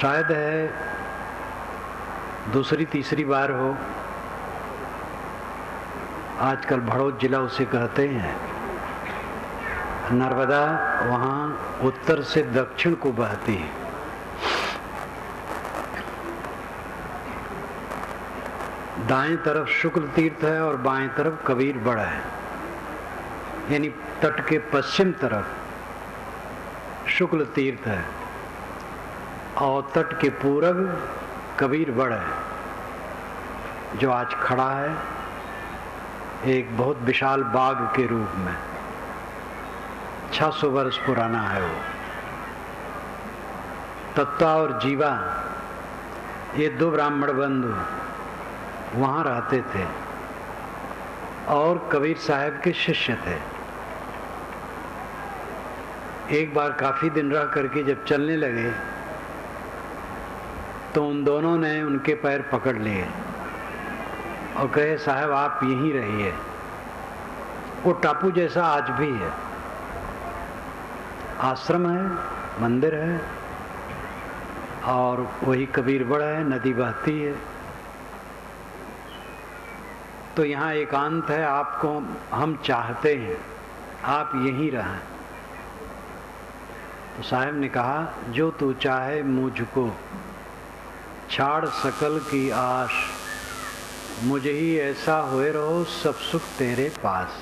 शायद है दूसरी तीसरी बार हो, आजकल भड़ोत जिला उसे कहते हैं। नर्मदा वहाँ उत्तर से दक्षिण को बहती है। दाएं तरफ शुक्ल तीर्थ है और बाएं तरफ कबीर बड़ा है, यानी तट के पश्चिम तरफ शुक्ल तीर्थ है और तट के पूरब कबीर बड़ा है, जो आज खड़ा है एक बहुत विशाल बाग के रूप में। 600 वर्ष पुराना है वो। तत्वा और जीवा ये दो ब्राह्मण बंधु वहाँ रहते थे और कबीर साहब के शिष्य थे। एक बार काफी दिन रह करके जब चलने लगे तो उन दोनों ने उनके पैर पकड़ लिए और कहे, साहब आप यहीं रहिए। वो टापू जैसा आज भी है, आश्रम है, मंदिर है और वही कबीर बड़ा है, नदी बहती है। तो यहाँ एकांत है, आपको हम चाहते हैं आप यहीं रहें। तो साहब ने कहा, जो तू चाहे मुझको छाड़ सकल की आश, मुझे ही ऐसा होए रहो सब सुख तेरे पास।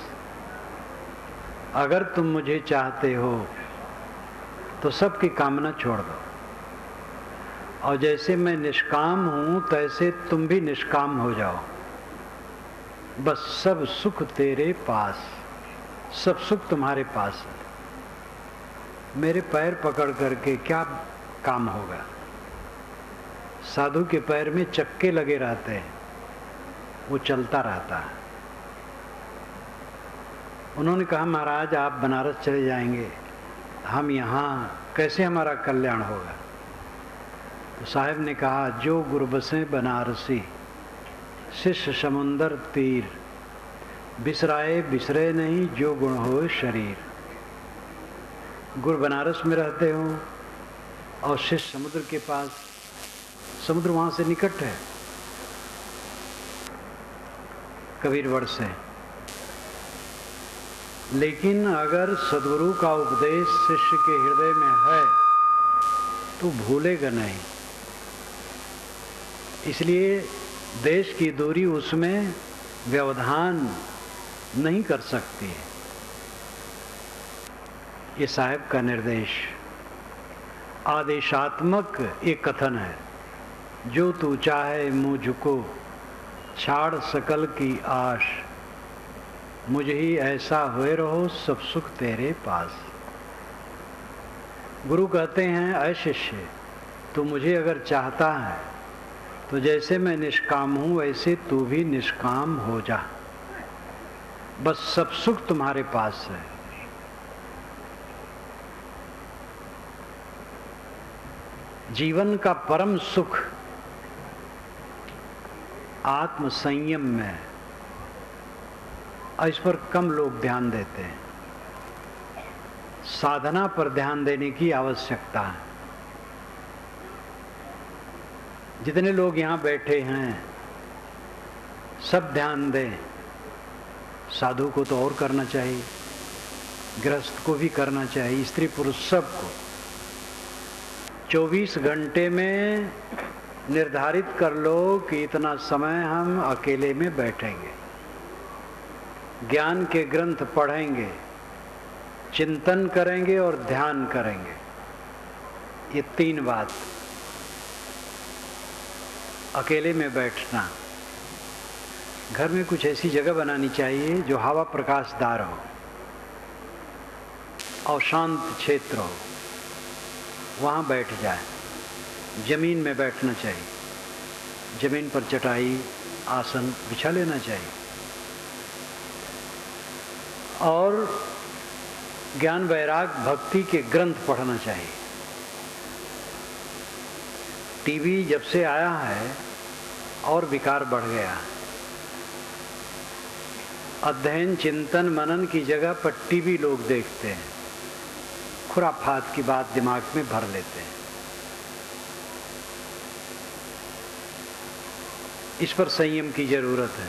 अगर तुम मुझे चाहते हो तो सबकी कामना छोड़ दो, और जैसे मैं निष्काम हूं तैसे तुम भी निष्काम हो जाओ। बस सब सुख तेरे पास, सब सुख तुम्हारे पास है। मेरे पैर पकड़ करके क्या काम होगा? साधु के पैर में चक्के लगे रहते हैं, वो चलता रहता है। उन्होंने कहा, महाराज आप बनारस चले जाएंगे, हम यहाँ कैसे हमारा कल्याण होगा? तो साहब ने कहा, जो गुरु बसे बनारसी शिष्य समुंदर तीर, बिसराए बिसरे नहीं जो गुण हो शरीर। गुरु बनारस में रहते हो और शिष्य समुद्र के पास, समुद्र वहां से निकट है कबीरवड़ से, लेकिन अगर सद्गुरु का उपदेश शिष्य के हृदय में है तो भूलेगा नहीं। इसलिए देश की दूरी उसमें व्यवधान नहीं कर सकती है। ये साहब का निर्देश आदेशात्मक एक कथन है, जो तू चाहे मुझको छाड़ सकल की आश, मुझे ही ऐसा हुए रहो सब सुख तेरे पास। गुरु कहते हैं, ऐ शिष्य तू मुझे अगर चाहता है तो जैसे मैं निष्काम हूं वैसे तू भी निष्काम हो जा। बस सब सुख तुम्हारे पास है। जीवन का परम सुख आत्म संयम में है, और इस पर कम लोग ध्यान देते हैं। साधना पर ध्यान देने की आवश्यकता है। जितने लोग यहाँ बैठे हैं सब ध्यान दें। साधु को तो और करना चाहिए, गृहस्थ को भी करना चाहिए, स्त्री पुरुष सबको। 24 घंटे में निर्धारित कर लो कि इतना समय हम अकेले में बैठेंगे, ज्ञान के ग्रंथ पढ़ेंगे, चिंतन करेंगे और ध्यान करेंगे। ये 3 बात। अकेले में बैठना, घर में कुछ ऐसी जगह बनानी चाहिए जो हवा प्रकाशदार हो और शांत क्षेत्र हो, वहाँ बैठ जाए। जमीन में बैठना चाहिए, जमीन पर चटाई आसन बिछा लेना चाहिए और ज्ञान वैराग भक्ति के ग्रंथ पढ़ना चाहिए। टीवी जब से आया है और विकार बढ़ गया। अध्ययन चिंतन मनन की जगह पर टीवी लोग देखते हैं, खुराफात की बात दिमाग में भर लेते हैं। इस पर संयम की जरूरत है।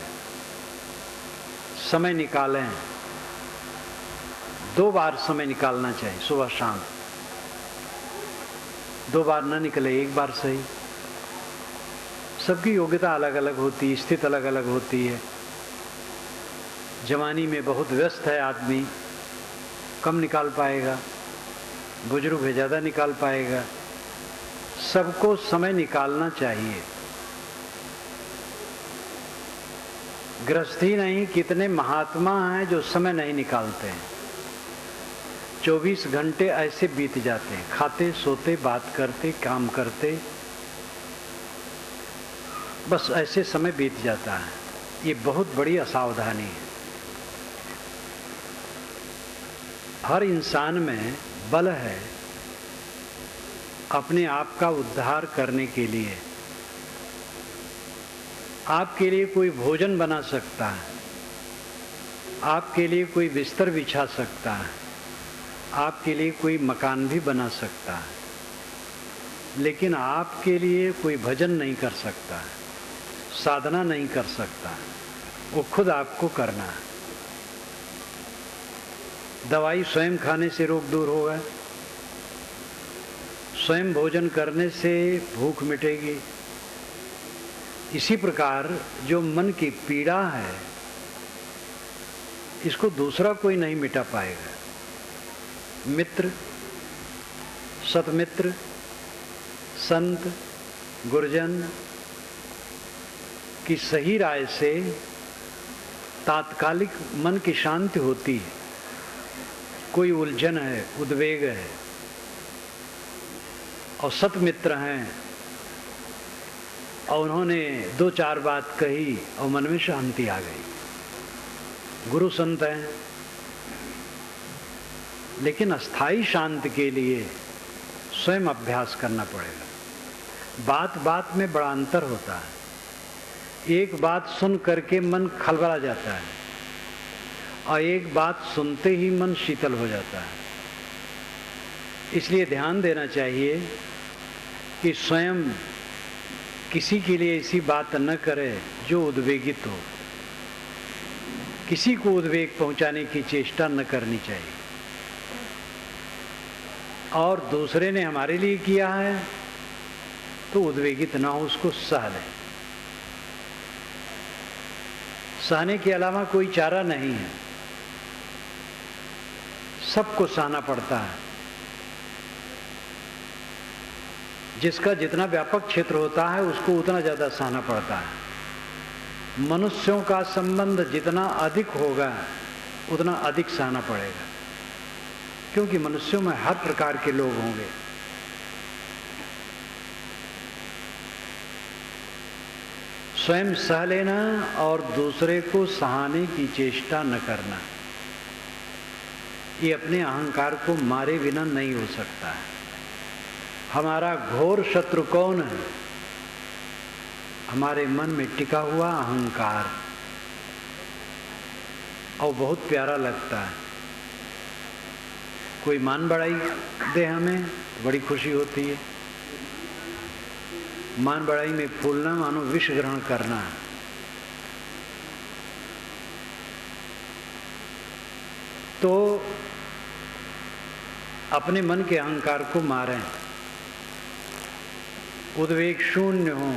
समय निकालें, 2 बार समय निकालना चाहिए, सुबह शाम। 2 बार न निकले, 1 बार सही। सबकी योग्यता अलग अलग होती है, स्थिति अलग अलग होती है। जवानी में बहुत व्यस्त है आदमी, कम निकाल पाएगा, बुजुर्ग है ज़्यादा निकाल पाएगा। सबको समय निकालना चाहिए। गृहस्थी नहीं, कितने महात्मा हैं जो समय नहीं निकालते हैं। 24 घंटे ऐसे बीत जाते हैं, खाते सोते बात करते काम करते, बस ऐसे समय बीत जाता है। ये बहुत बड़ी असावधानी है। हर इंसान में बल है अपने आप का उद्धार करने के लिए। आपके लिए कोई भोजन बना सकता है, आपके लिए कोई बिस्तर बिछा सकता है, आपके लिए कोई मकान भी बना सकता है, लेकिन आपके लिए कोई भजन नहीं कर सकता है, साधना नहीं कर सकता है। वो खुद आपको करना है। दवाई स्वयं खाने से रोग दूर होगा, स्वयं भोजन करने से भूख मिटेगी। इसी प्रकार जो मन की पीड़ा है, इसको दूसरा कोई नहीं मिटा पाएगा। मित्र, सतमित्र, संत, गुरुजन की सही राय से तात्कालिक मन की शांति होती है। कोई उलझन है, उद्वेग है, और सतमित्र हैं और उन्होंने 2-4 बात कही और मन में शांति आ गई। गुरु संत हैं, लेकिन अस्थाई शांति के लिए स्वयं अभ्यास करना पड़ेगा। बात बात में बड़ा अंतर होता है। एक बात सुन करके मन खलबला जाता है और एक बात सुनते ही मन शीतल हो जाता है। इसलिए ध्यान देना चाहिए कि स्वयं किसी के लिए ऐसी बात न करे जो उद्वेगित हो। किसी को उद्वेग पहुंचाने की चेष्टा न करनी चाहिए। और दूसरे ने हमारे लिए किया है तो उद्वेगित ना हो, उसको सह लें। सहने के अलावा कोई चारा नहीं है। सबको सहना पड़ता है। जिसका जितना व्यापक क्षेत्र होता है उसको उतना ज़्यादा सहना पड़ता है। मनुष्यों का संबंध जितना अधिक होगा उतना अधिक सहना पड़ेगा, क्योंकि मनुष्यों में हर प्रकार के लोग होंगे। स्वयं सह लेना और दूसरे को सहाने की चेष्टा न करना, ये अपने अहंकार को मारे बिना नहीं हो सकता है। हमारा घोर शत्रु कौन है? हमारे मन में टिका हुआ अहंकार। और बहुत प्यारा लगता है। कोई मान बढ़ाई दे हमें, बड़ी खुशी होती है। मान बढ़ाई में फूलना मानो विष ग्रहण करना है। तो अपने मन के अहंकार को मारें, उद्वेग शून्य हो,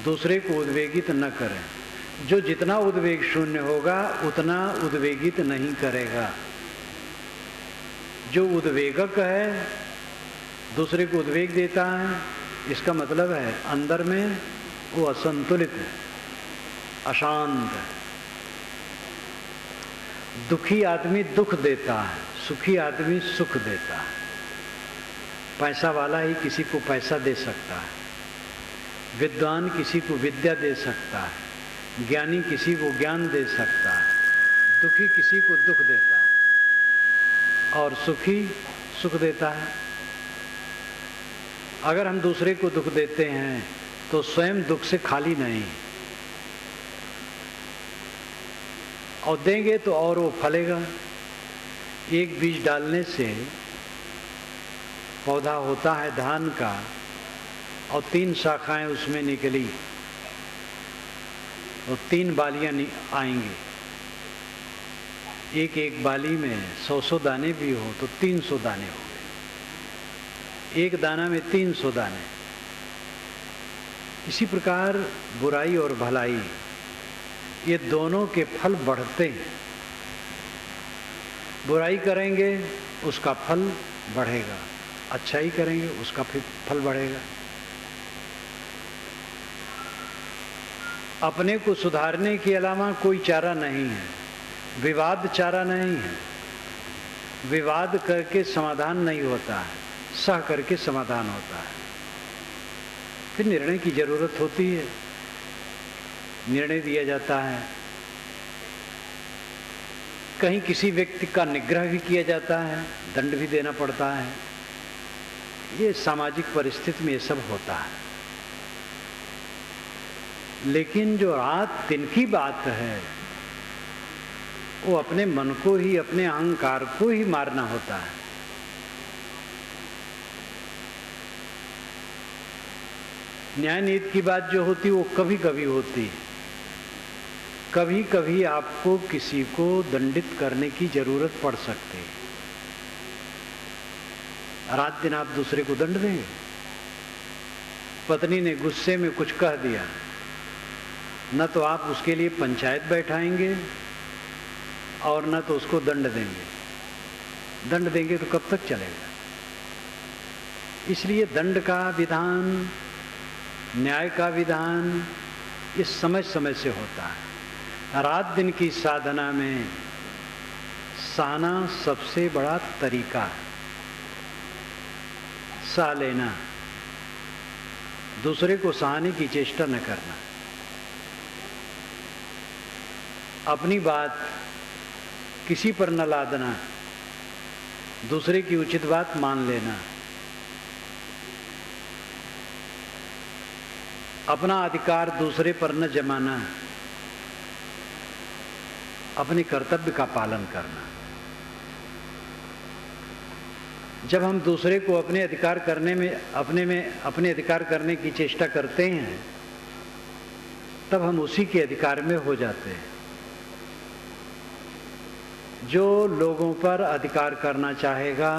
दूसरे को उद्वेगित न करें। जो जितना उद्वेग शून्य होगा उतना उद्वेगित नहीं करेगा। जो उद्वेगक है, दूसरे को उद्वेग देता है, इसका मतलब है अंदर में वो असंतुलित है, अशांत है। दुखी आदमी दुख देता है, सुखी आदमी सुख देता है। पैसा वाला ही किसी को पैसा दे सकता है, विद्वान किसी को विद्या दे सकता है, ज्ञानी किसी को ज्ञान दे सकता है, दुखी किसी को दुख देता है और सुखी सुख देता है। अगर हम दूसरे को दुख देते हैं तो स्वयं दुख से खाली नहीं, और देंगे तो और वो फलेगा। एक बीज डालने से पौधा होता है धान का, और 3 शाखाएं उसमें निकली, तो 3 बालियां आएंगी। एक एक बाली में 100-100 दाने भी हो तो 300 दाने हो गए। एक दाना में 300 दाने। इसी प्रकार बुराई और भलाई ये दोनों के फल बढ़ते हैं। बुराई करेंगे उसका फल बढ़ेगा, अच्छाई करेंगे उसका फिर फल बढ़ेगा। अपने को सुधारने के अलावा कोई चारा नहीं है। विवाद चारा नहीं है। विवाद करके समाधान नहीं होता है, सह करके समाधान होता है। फिर निर्णय की जरूरत होती है, निर्णय दिया जाता है। कहीं किसी व्यक्ति का निग्रह भी किया जाता है, दंड भी देना पड़ता है। ये सामाजिक परिस्थिति में ये सब होता है। लेकिन जो रात दिन की बात है वो अपने मन को ही, अपने अहंकार को ही मारना होता है। न्याय नीति की बात जो होती है वो कभी कभी होती है। कभी कभी आपको किसी को दंडित करने की जरूरत पड़ सकती है। रात दिन आप दूसरे को दंड देंगे। पत्नी ने गुस्से में कुछ कह दिया, न तो आप उसके लिए पंचायत बैठाएंगे और न तो उसको दंड देंगे। दंड देंगे तो कब तक चलेगा? इसलिए दंड का विधान, न्याय का विधान ये समय समय से होता है। रात दिन की साधना में सहना सबसे बड़ा तरीका है। सह लेना, दूसरे को सहाने की चेष्टा न करना, अपनी बात किसी पर न लादना, दूसरे की उचित बात मान लेना, अपना अधिकार दूसरे पर न जमाना, अपने कर्तव्य का पालन करना। जब हम दूसरे को अपने अधिकार करने में अपने अधिकार करने की चेष्टा करते हैं तब हम उसी के अधिकार में हो जाते हैं। जो लोगों पर अधिकार करना चाहेगा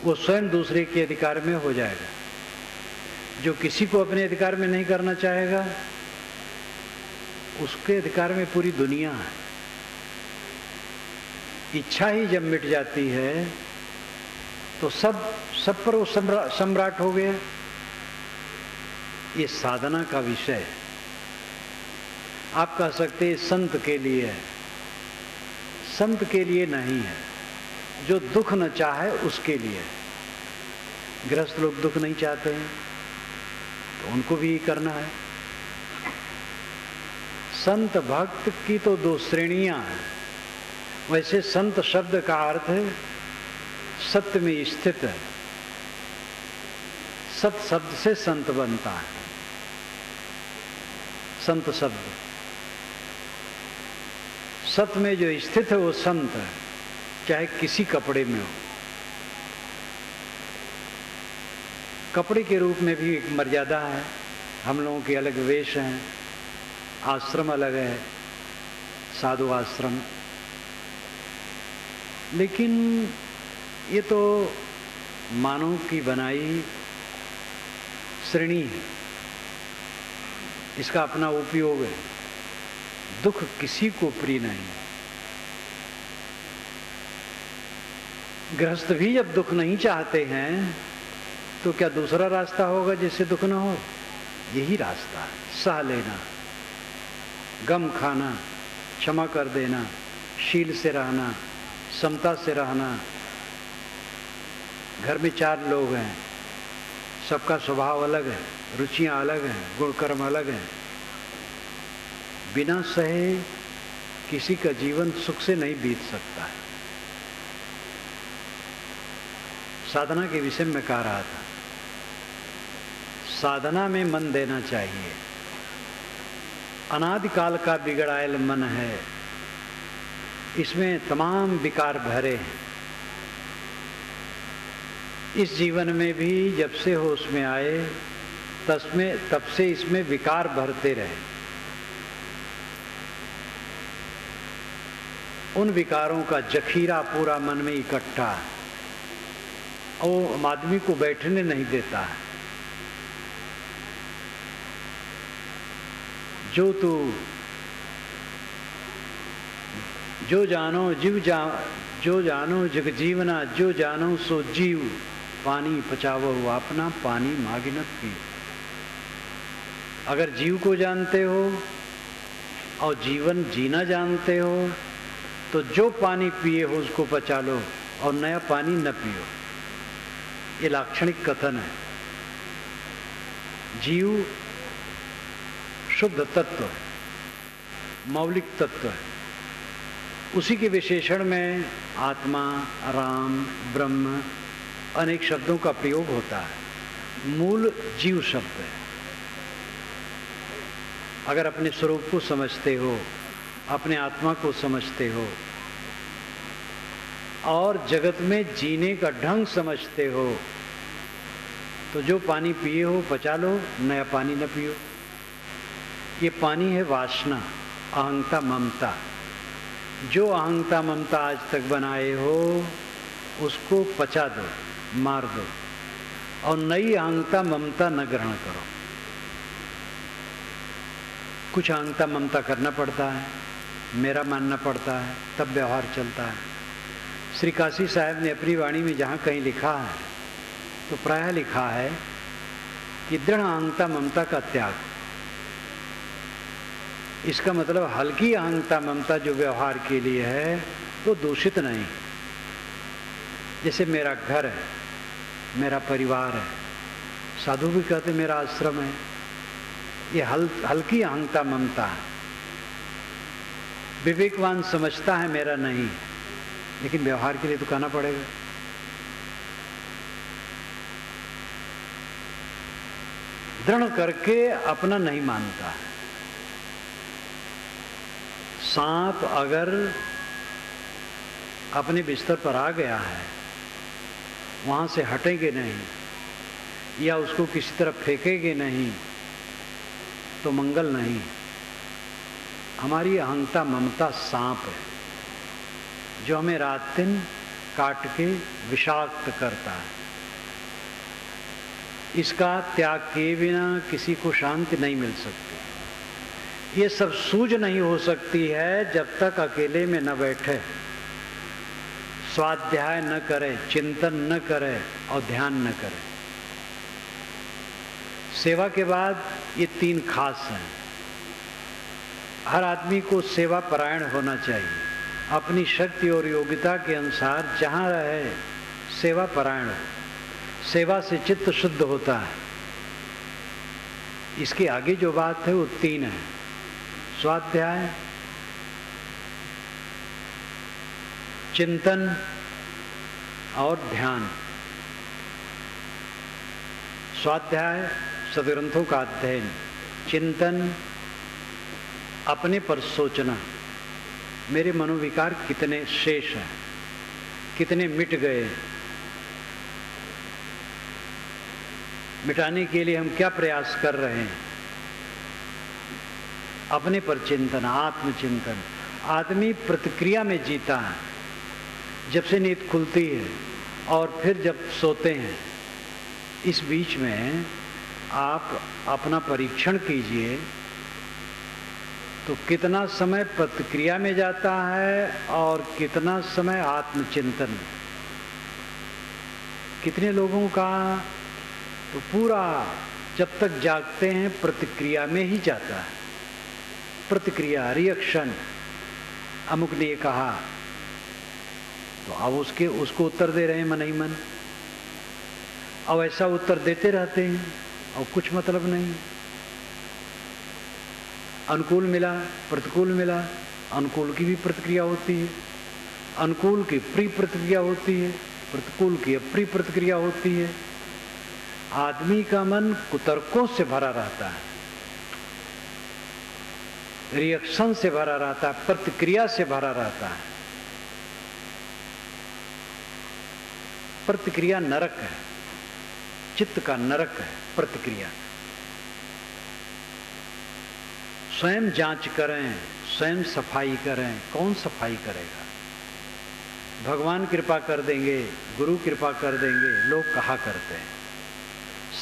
वो स्वयं दूसरे के अधिकार में हो जाएगा। जो किसी को अपने अधिकार में नहीं करना चाहेगा उसके अधिकार में पूरी दुनिया है। इच्छा ही जब मिट जाती है तो सब पर वो सम्राट हो गया। ये साधना का विषय है। आप कह सकते हैं संत के लिए है, संत के लिए नहीं है। जो दुख न चाहे उसके लिए। गृहस्थ लोग दुख नहीं चाहते हैं तो उनको भी करना है। संत भक्त की तो 2 श्रेणियां हैं। वैसे संत शब्द का अर्थ है सत्य में स्थित है। सत शब्द से संत बनता है। संत शब्द सत्य में जो स्थित है वो संत है, चाहे किसी कपड़े में हो। कपड़े के रूप में भी एक मर्यादा है। हम लोगों के अलग वेश हैं, आश्रम अलग है, साधु आश्रम। लेकिन ये तो मानव की बनाई श्रेणी है। इसका अपना उपयोग है। दुख किसी को प्रिय नहीं। गृहस्थ भी जब दुख नहीं चाहते हैं तो क्या दूसरा रास्ता होगा जिससे दुख ना हो? यही रास्ता है। सह लेना, गम खाना, क्षमा कर देना, शील से रहना, समता से रहना। घर में 4 लोग हैं, सबका स्वभाव अलग है, रुचियां अलग हैं, गुण कर्म अलग हैं। बिना सहे किसी का जीवन सुख से नहीं बीत सकता है। साधना के विषय में कह रहा था, साधना में मन देना चाहिए। अनादिकाल का बिगड़ायल मन है, इसमें तमाम विकार भरे हैं। इस जीवन में भी जब से होश में आए तब से इसमें विकार भरते रहे। उन विकारों का जखीरा पूरा मन में इकट्ठा है, वो आदमी को बैठने नहीं देता है। जो जानो जो जानो जग जीवना, जो जानो सो जीव, पानी पचावो अपना, पानी मागिनत पी। अगर जीव को जानते हो और जीवन जीना जानते हो तो जो पानी पिए हो उसको पचा लो और नया पानी न पियो। ये लाक्षणिक कथन है। जीव शुद्ध तत्व है, मौलिक तत्व है। उसी के विशेषण में आत्मा, राम, ब्रह्म अनेक शब्दों का प्रयोग होता है। मूल जीव शब्द है। अगर अपने स्वरूप को समझते हो, अपने आत्मा को समझते हो और जगत में जीने का ढंग समझते हो तो जो पानी पिए हो पचा लो, नया पानी न पियो। ये पानी है वासना, अहंता, ममता। जो अहंता ममता आज तक बनाए हो उसको पचा दो, मार दो और नई अहंता ममता न ग्रहण करो। कुछ अहंता ममता करना पड़ता है, मेरा मानना पड़ता है, तब व्यवहार चलता है। श्री काशी साहब ने अपनी वाणी में जहाँ कहीं लिखा है तो प्रायः लिखा है कि दृढ़ अहंता ममता का त्याग। इसका मतलब हल्की अहंता ममता जो व्यवहार के लिए है तो दूषित नहीं। जैसे मेरा घर है, मेरा परिवार है, साधु भी कहते मेरा आश्रम है, ये हल्की अहंता ममता है। विवेकवान समझता है मेरा नहीं, लेकिन व्यवहार के लिए तो कहना पड़ेगा। दृढ़ करके अपना नहीं मानता है। सांप अगर अपने बिस्तर पर आ गया है, वहां से हटेंगे नहीं या उसको किसी तरफ फेंकेंगे नहीं तो मंगल नहीं। हमारी अहंता ममता सांप है जो हमें रात दिन काट के विषाक्त करता है। इसका त्याग किए बिना किसी को शांति नहीं मिल सकती। ये सब सूझ नहीं हो सकती है जब तक अकेले में न बैठे, स्वाध्याय न करे, चिंतन न करे और ध्यान न करे। सेवा के बाद ये तीन खास हैं। हर आदमी को सेवा परायण होना चाहिए। अपनी शक्ति और योग्यता के अनुसार जहाँ रहे सेवा परायण हो। सेवा से चित्त शुद्ध होता है। इसके आगे जो बात है वो तीन है: स्वाध्याय, चिंतन और ध्यान। स्वाध्याय सदग्रंथों का अध्ययन, चिंतन अपने पर सोचना, मेरे मनोविकार कितने शेष हैं, कितने मिट गए, मिटाने के लिए हम क्या प्रयास कर रहे हैं। अपने पर चिंतन, आत्मचिंतन। आदमी प्रतिक्रिया में जीता है। जब से नींद खुलती है और फिर जब सोते हैं, इस बीच में आप अपना परीक्षण कीजिए तो कितना समय प्रतिक्रिया में जाता है और कितना समय आत्मचिंतन में। कितने लोगों का तो पूरा जब तक जागते हैं प्रतिक्रिया में ही जाता है। प्रतिक्रिया, रिएक्शन, अमुक ने ये कहा तो अब उसको उत्तर दे रहे हैं मन ही मन। अब ऐसा उत्तर देते रहते हैं और कुछ मतलब नहीं। अनुकूल मिला, प्रतिकूल मिला, अनुकूल की भी प्रतिक्रिया होती है, अनुकूल की प्री प्रतिक्रिया होती है, प्रतिकूल की अप्री प्रतिक्रिया होती है। आदमी का मन कुतर्कों से भरा रहता है, रिएक्शन से भरा रहता है, प्रतिक्रिया से भरा रहता है। प्रतिक्रिया नरक है, चित्त का नरक है प्रतिक्रिया। स्वयं जांच करें, स्वयं सफाई करें। कौन सफाई करेगा? भगवान कृपा कर देंगे, गुरु कृपा कर देंगे, लोग कहा करते हैं।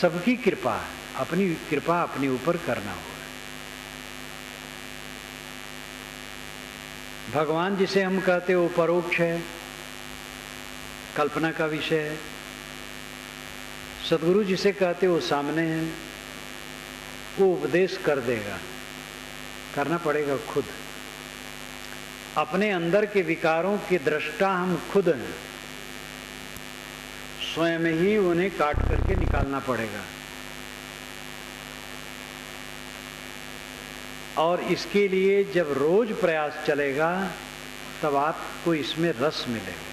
सबकी कृपा, अपनी कृपा अपने ऊपर करना होगा। भगवान जिसे हम कहते वो परोक्ष है, कल्पना का विषय है। सदगुरु जिसे कहते वो सामने है, वो उपदेश कर देगा, करना पड़ेगा खुद। अपने अंदर के विकारों के दृष्टा हम खुद हैं, स्वयं ही उन्हें काट करके निकालना पड़ेगा। और इसके लिए जब रोज प्रयास चलेगा तब आपको इसमें रस मिलेगा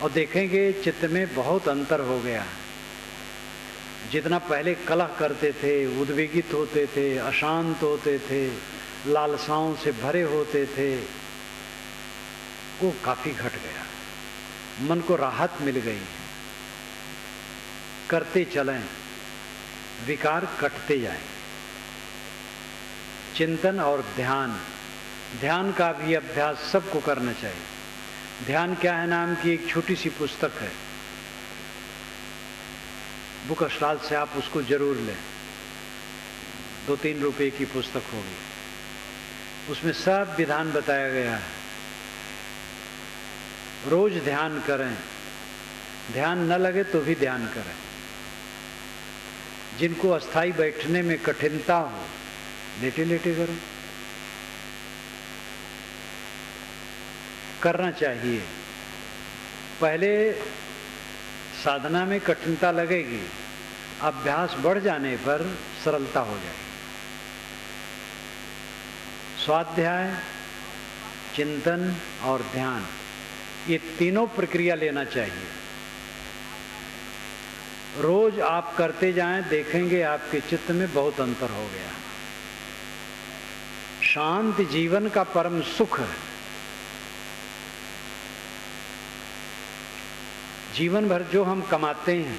और देखेंगे चित्त में बहुत अंतर हो गया। जितना पहले कलह करते थे, उद्वेगित होते थे, अशांत होते थे, लालसाओं से भरे होते थे, वो काफी घट गया। मन को राहत मिल गई। करते चलें, विकार कटते जाएं। चिंतन और ध्यान, ध्यान का भी अभ्यास सबको करना चाहिए। ध्यान क्या है नाम की एक छोटी सी पुस्तक है, बुक स्टॉल से आप उसको जरूर लें। 2-3 रुपए की पुस्तक होगी, उसमें सब विधान बताया गया है। रोज ध्यान करें, ध्यान न लगे तो भी ध्यान करें। जिनको अस्थाई बैठने में कठिनता हो, लेटे लेटे करो, करना चाहिए। पहले साधना में कठिनता लगेगी, अभ्यास बढ़ जाने पर सरलता हो जाएगी। स्वाध्याय, चिंतन और ध्यान, ये तीनों प्रक्रिया लेना चाहिए। रोज आप करते जाएं, देखेंगे आपके चित्त में बहुत अंतर हो गया। शांत जीवन का परम सुख है। जीवन भर जो हम कमाते हैं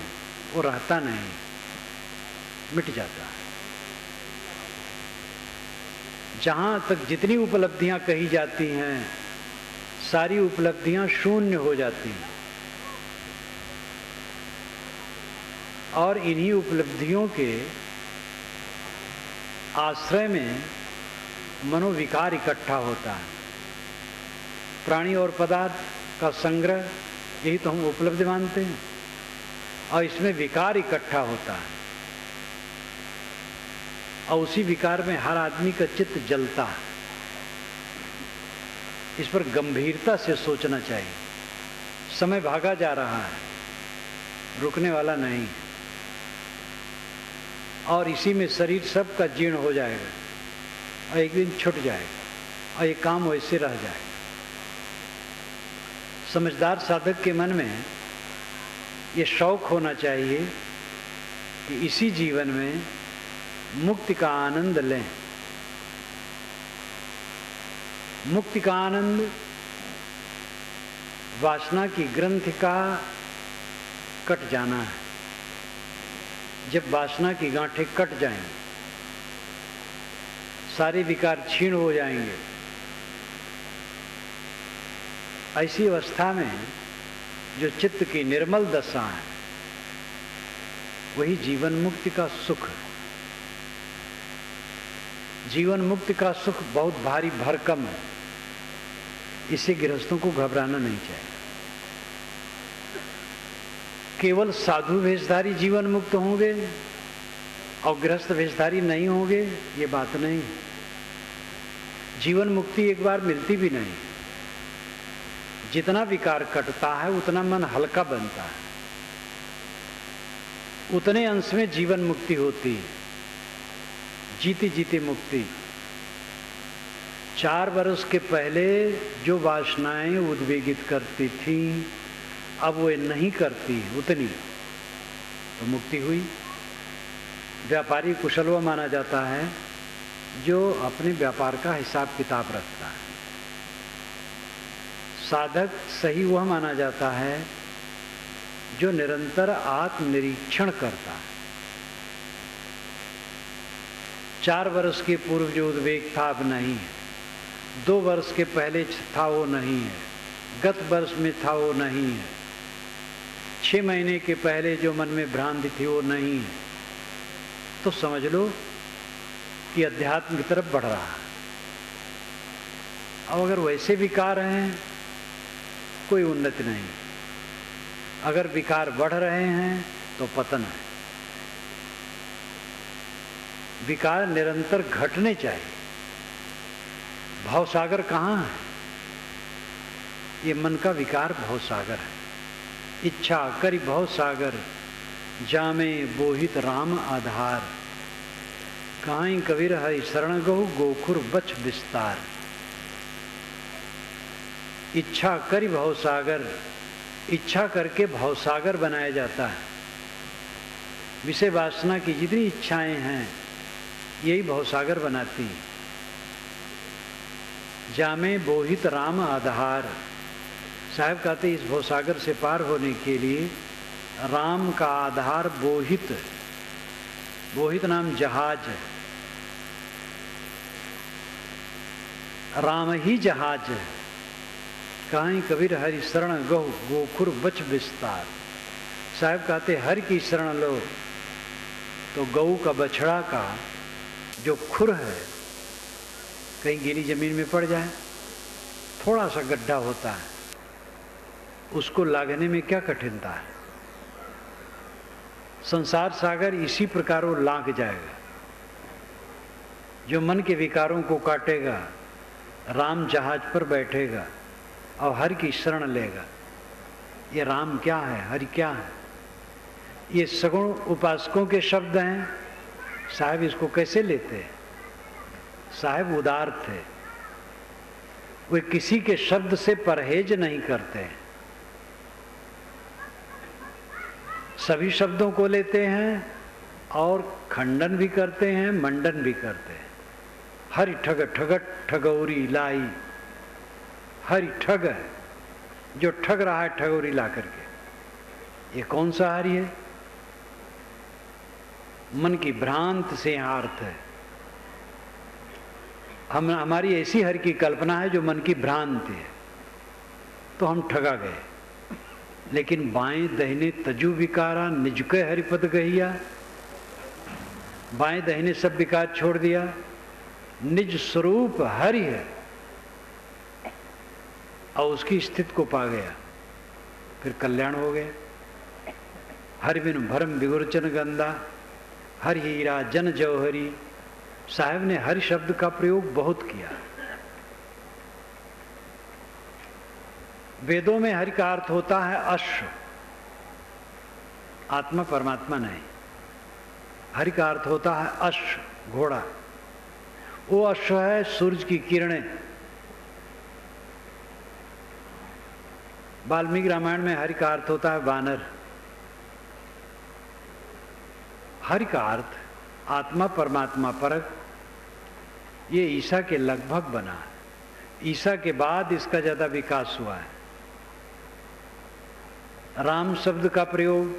वो रहता नहीं, मिट जाता है। जहां तक जितनी उपलब्धियां कही जाती हैं, सारी उपलब्धियां शून्य हो जाती हैं। और इन्हीं उपलब्धियों के आश्रय में मनोविकार इकट्ठा होता है। प्राणी और पदार्थ का संग्रह, यही तो हम उपलब्धि मानते हैं, और इसमें विकार इकट्ठा होता है। और उसी विकार में हर आदमी का चित्त जलता है। इस पर गंभीरता से सोचना चाहिए। समय भागा जा रहा है, रुकने वाला नहीं, और इसी में शरीर सबका जीर्ण हो जाएगा और एक दिन छूट जाएगा और ये काम वैसे रह जाएगा। समझदार साधक के मन में ये शौक होना चाहिए कि इसी जीवन में मुक्ति का आनंद लें। मुक्ति का आनंद वासना की ग्रंथि का कट जाना है। जब वासना की गांठें कट जाएंगी, सारे विकार क्षीण हो जाएंगे। ऐसी अवस्था में जो चित्त की निर्मल दशा है, वही जीवन मुक्ति का सुख है। जीवन मुक्ति का सुख बहुत भारी भरकम है, इससे गृहस्थों को घबराना नहीं चाहिए। केवल साधु वेशधारी जीवन मुक्त होंगे और गृहस्थ वेशधारी नहीं होंगे, ये बात नहीं। जीवन मुक्ति एक बार मिलती भी नहीं। जितना विकार कटता है उतना मन हल्का बनता है, उतने अंश में जीवन मुक्ति होती है। जीती जीती मुक्ति। 4 वर्ष के पहले जो वासनाएं उद्वेगित करती थी, अब वो नहीं करती उतनी, तो मुक्ति हुई। व्यापारी कुशलवा माना जाता है जो अपने व्यापार का हिसाब किताब रखता है। साधक सही वह माना जाता है जो निरंतर आत्मनिरीक्षण करता है। 4 वर्ष के पूर्व जो उद्वेग था अब नहीं है, 2 वर्ष के पहले था वो नहीं है, गत वर्ष में था वो नहीं है, 6 महीने के पहले जो मन में भ्रांति थी वो नहीं है, तो समझ लो कि अध्यात्म की तरफ बढ़ रहा है। अब अगर वैसे विकार हैं, कोई उन्नति नहीं। अगर विकार बढ़ रहे हैं तो पतन है। विकार निरंतर घटने चाहिए। भवसागर कहाँ है? ये मन का विकार भवसागर है। इच्छा करी भवसागर, जामे बोहित राम आधार। काहीं कबीर हरि शरण गहु, गोखुर बच विस्तार। इच्छा करी भवसागर, इच्छा करके भवसागर बनाया जाता है। विषय वासना की जितनी इच्छाएं हैं यही भवसागर बनाती है। जामे बोहित राम आधार। साहब कहते इस भवसागर से पार होने के लिए राम का आधार बोहित, बोहित नाम जहाज है, राम ही जहाज है। काहीं कबीर हरि शरण गहु, गोखुर बच विस्तार। साहब कहते हरि की शरण लो तो गऊ का बछड़ा का जो खुर है, कहीं गीली जमीन में पड़ जाए, थोड़ा सा गड्ढा होता है, उसको लागने में क्या कठिनता है। संसार सागर इसी प्रकार वो लाग जाएगा। जो मन के विकारों को काटेगा, राम जहाज पर बैठेगा और हरि की शरण लेगा। ये राम क्या है, हरि क्या है? ये सगुण उपासकों के शब्द हैं। साहब इसको कैसे लेते हैं? साहब उदार थे, वे किसी के शब्द से परहेज नहीं करते हैं। सभी शब्दों को लेते हैं और खंडन भी करते हैं, मंडन भी करते हैं। हरि ठग ठगट ठगौरी लाई। हरि ठग है, जो ठग रहा है ठगौरी ला करके। ये कौन सा हरि है? मन की भ्रांत से यहाँ अर्थ है। हमारी ऐसी हरि की कल्पना है जो मन की भ्रांति है, तो हम ठगा गए। लेकिन बाएं दहिने तजु विकारा, निजुके हरिपद गहिया। बाएं दहिने सब विकार छोड़ दिया, निज स्वरूप हरि है और उसकी स्थिति को पा गया, फिर कल्याण हो गया। हरि बिन भरम विगुरचन गंदा, हरि हीरा जन जौहरी। साहब ने हरि शब्द का प्रयोग बहुत किया। वेदों में हरि का अर्थ होता है अश्व, आत्मा परमात्मा नहीं। हरि का अर्थ होता है अश्व, घोड़ा। वो अश्व है सूरज की किरणें। वाल्मीकि रामायण में हरि का अर्थ होता है वानर। हरि का अर्थ आत्मा परमात्मा परक। ये ईसा के लगभग बना है। ईसा के बाद इसका ज्यादा विकास हुआ है। राम शब्द का प्रयोग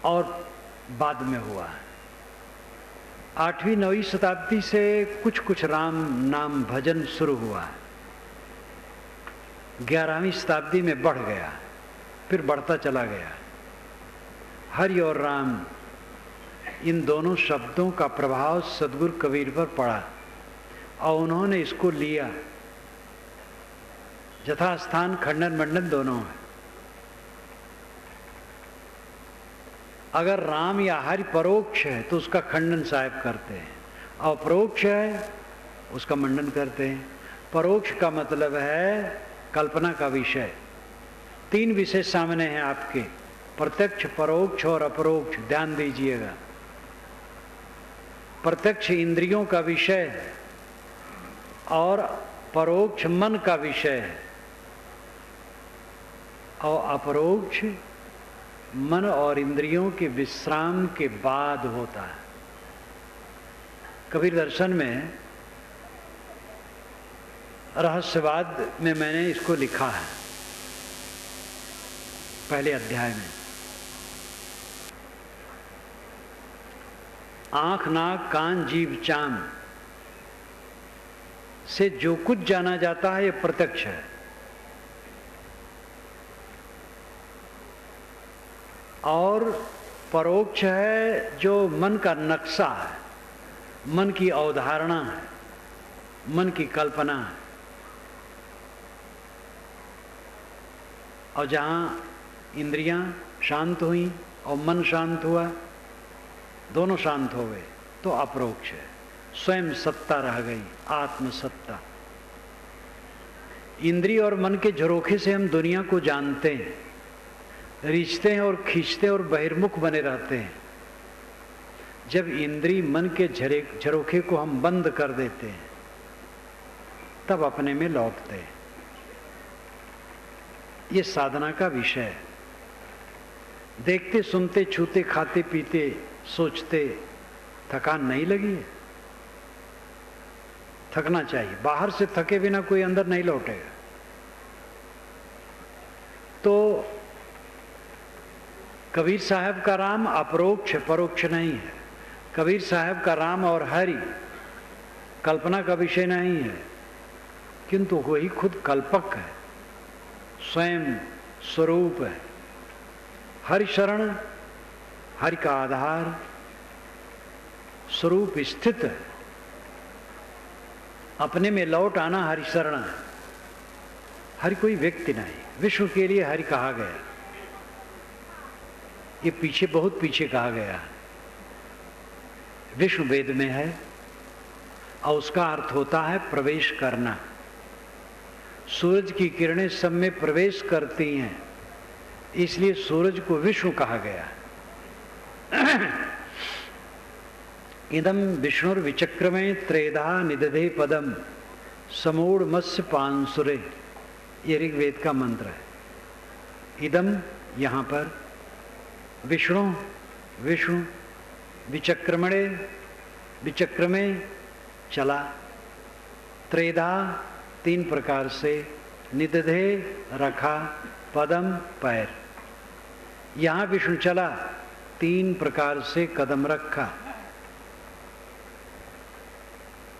और बाद में हुआ है। 8वीं 9वीं शताब्दी से कुछ कुछ राम नाम भजन शुरू हुआ है। 11वीं शताब्दी में बढ़ गया, फिर बढ़ता चला गया। हरि और राम, इन दोनों शब्दों का प्रभाव सदगुरु कबीर पर पड़ा और उन्होंने इसको लिया। यथास्थान खंडन मंडन दोनों है। अगर राम या हरि परोक्ष है तो उसका खंडन साहब करते हैं, और परोक्ष है उसका मंडन करते हैं। परोक्ष का मतलब है कल्पना का विषय। 3 विषय सामने हैं आपके, प्रत्यक्ष, परोक्ष और अपरोक्ष। ध्यान दीजिएगा। प्रत्यक्ष इंद्रियों का विषय है और परोक्ष मन का विषय है, और अपरोक्ष मन और इंद्रियों के विश्राम के बाद होता है। कबीर दर्शन में रहस्यवाद में मैंने इसको लिखा है, पहले अध्याय में। आंख नाक कान जीभ चाम, से जो कुछ जाना जाता है ये प्रत्यक्ष है, और परोक्ष है जो मन का नक्शा है, मन की अवधारणा है, मन की कल्पना है। और जहाँ इंद्रियां शांत हुई और मन शांत हुआ, दोनों शांत हो गए, तो अपरोक्ष है। स्वयं सत्ता रह गई, आत्म सत्ता। इंद्रिय और मन के झरोखे से हम दुनिया को जानते हैं, रिश्ते हैं और खींचते और बहिर्मुख बने रहते हैं। जब इंद्रिय मन के झरोखे को हम बंद कर देते हैं, तब अपने में लौटते हैं। ये साधना का विषय है। देखते सुनते छूते खाते पीते सोचते थकान नहीं लगी है? थकना चाहिए। बाहर से थके बिना कोई अंदर नहीं लौटेगा। तो कबीर साहब का राम अपरोक्ष परोक्ष नहीं है। कबीर साहब का राम और हरि कल्पना का विषय नहीं है, किंतु वही खुद कल्पक है, स्वयं स्वरूप है। हरि शरण, हरि का आधार, स्वरूप स्थित है। अपने में लौट आना हरि शरण है। हरि कोई व्यक्ति नहीं, विश्व के लिए हरि कहा गया। ये पीछे, बहुत पीछे कहा गया है। विष्णु वेद में है और उसका अर्थ होता है प्रवेश करना। सूरज की किरणें सब में प्रवेश करती हैं, इसलिए सूरज को विष्णु कहा गया। इदम विष्णुर्विचक्रमे त्रेधा निदधे पदम समूढ़ मत्स्य पांसुरे, ये ऋग्वेद का मंत्र है। इदम यहाँ पर विष्णु, विष्णु विचक्रमणे, विचक्रमे चला, त्रेधा तीन प्रकार से, निदधे रखा, पदम पैर। यहाँ विष्णु चला, तीन प्रकार से कदम रखा।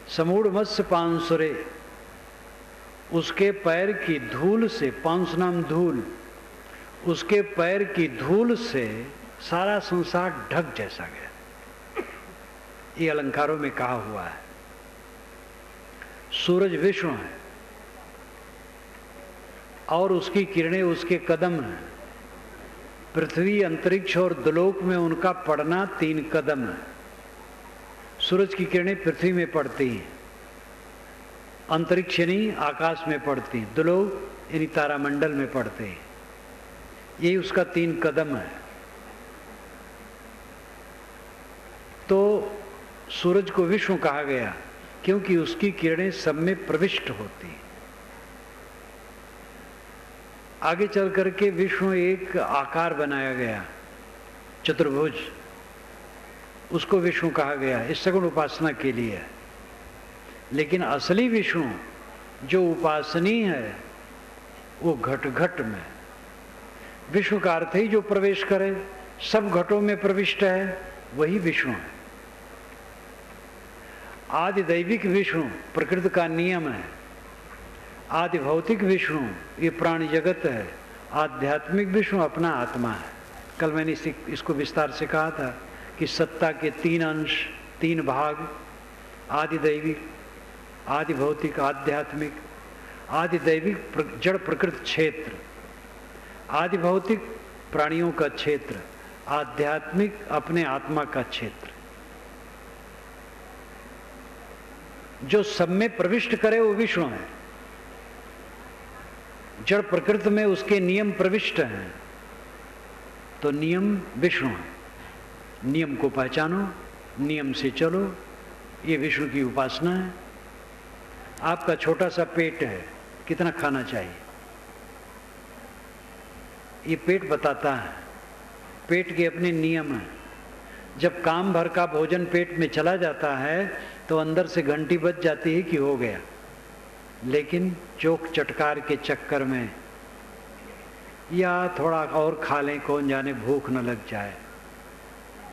समूढ़ मत्स्य पांसुरे, उसके पैर की धूल से, पांस नाम धूल, उसके पैर की धूल से सारा संसार ढक जैसा गया। ये अलंकारों में कहा हुआ है। सूरज विष्णु है और उसकी किरणें उसके कदम हैं। पृथ्वी, अंतरिक्ष और दुलोक में उनका पड़ना तीन कदम है। सूरज की किरणें पृथ्वी में पड़ती हैं, अंतरिक्ष यानी आकाश में पड़ती हैं, दुलोक यानी तारामंडल में पड़ते हैं। यही उसका तीन कदम है। तो सूरज को विष्णु कहा गया क्योंकि उसकी किरणें सब में प्रविष्ट होती हैं। आगे चल करके विष्णु एक आकार बनाया गया, चतुर्भुज, उसको विष्णु कहा गया। इस सगुण उपासना के लिए। लेकिन असली विष्णु जो उपासनीय है वो घट घट में। विष्णु का अर्थ ही जो प्रवेश करे, सब घटों में प्रविष्ट है, वही विष्णु है। आदि दैविक विष्णु प्रकृति का नियम है। आदि भौतिक विष्णु ये प्राणी जगत है। आध्यात्मिक विष्णु अपना आत्मा है। कल मैंने इसको विस्तार से कहा था कि सत्ता के तीन अंश, तीन भाग, आदि दैविक, आदि भौतिक, आध्यात्मिक। आदि दैविक जड़ प्रकृति क्षेत्र, आदि भौतिक प्राणियों का क्षेत्र, आध्यात्मिक अपने आत्मा का क्षेत्र। जो सब में प्रविष्ट करे वो विष्णु है। जड़ प्रकृति में उसके नियम प्रविष्ट हैं, तो नियम विष्णु है। नियम को पहचानो, नियम से चलो, ये विष्णु की उपासना है। आपका छोटा सा पेट है, कितना खाना चाहिए ये पेट बताता है। पेट के अपने नियम हैं। जब काम भर का भोजन पेट में चला जाता है तो अंदर से घंटी बज जाती है कि हो गया। लेकिन चोक चटकार के चक्कर में या थोड़ा और खा लें, कौन जाने भूख न लग जाए,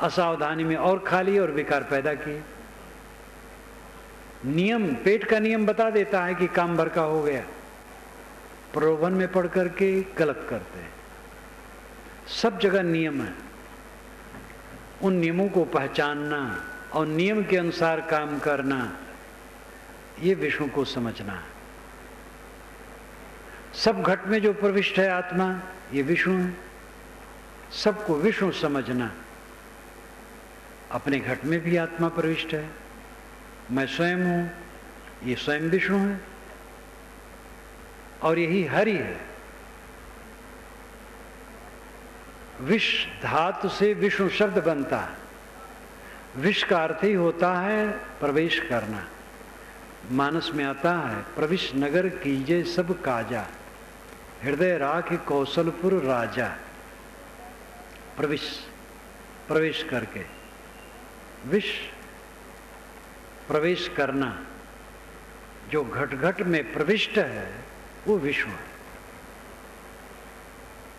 असावधानी में और खा ली और विकार पैदा किए। नियम, पेट का नियम बता देता है कि काम भर का हो गया। प्रलोभन में पड़ करके गलत करते हैं। सब जगह नियम है, उन नियमों को पहचानना और नियम के अनुसार काम करना, ये विष्णु को समझना है। सब घट में जो प्रविष्ट है आत्मा, ये विष्णु है। सबको विष्णु समझना। अपने घट में भी आत्मा प्रविष्ट है, मैं स्वयं हूं, ये स्वयं विष्णु है और यही हरि है। विष धातु से विष्णु शब्द बनता है। विष का अर्थ ही होता है प्रवेश करना। मानस में आता है, प्रविश नगर कीजे सब काजा, हृदय राख कौशलपुर राजा। प्रविश, प्रवेश करके, विष प्रवेश करना। जो घट घट में प्रविष्ट है वो विष्णु है।